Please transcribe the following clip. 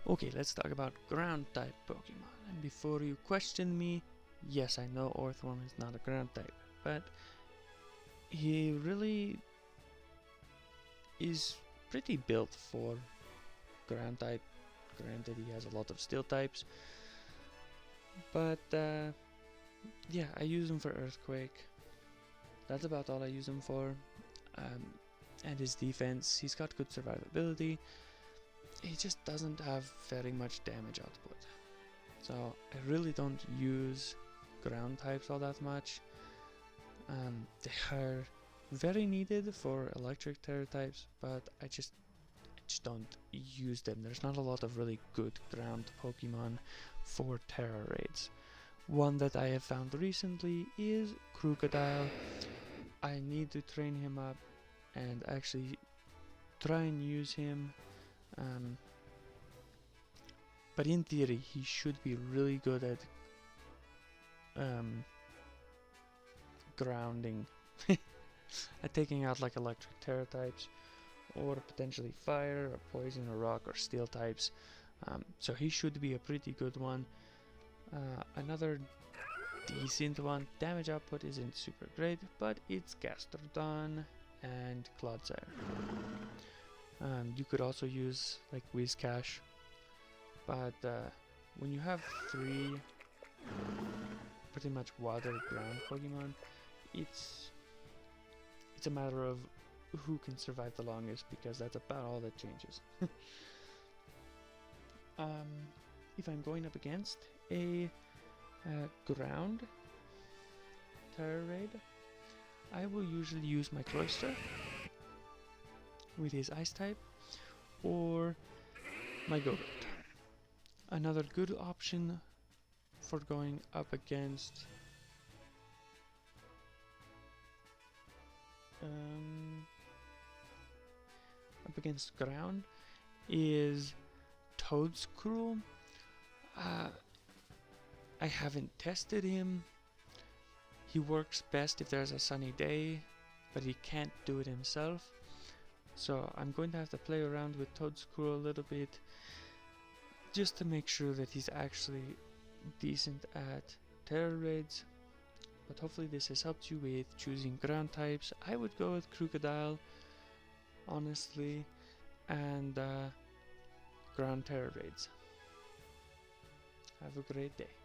Okay, let's talk about ground type Pokemon. And before you question me, yes, I know Orthworm is not a ground type, but he really is pretty built for ground type. Granted, he has a lot of steel types, but yeah, I use him for Earthquake. That's about all I use him for. Um, and his defense, he's got good survivability. He just doesn't have very much damage output. So I really don't use ground types all that much. They are very needed for electric Tera types, but I just don't use them. There's not a lot of really good ground Pokemon for Tera raids. One that I have found recently is Crocodile. I need to train him up and actually try and use him. But in theory, he should be really good at grounding, at taking out like electric Tera types, or potentially fire, or poison, or rock, or steel types. So he should be a pretty good one. Another decent one, damage output isn't super great, but it's Gastrodon and Kal'Jaru. You could also use like Whiscash, but when you have 3 pretty much water ground Pokemon, it's a matter of who can survive the longest, because that's about all that changes. If I'm going up against a ground Tera raid, I will usually use my Cloyster with his ice type, or my Gogurt. Another good option for going up against ground is Toadscruel. I haven't tested him. He works best if there's a sunny day, but he can't do it himself. So I'm going to have to play around with Toadscruel a little bit, just to make sure that he's actually decent at Tera raids. But hopefully this has helped you with choosing ground types. I would go with Crocodile, honestly, and ground Tera raids. Have a great day.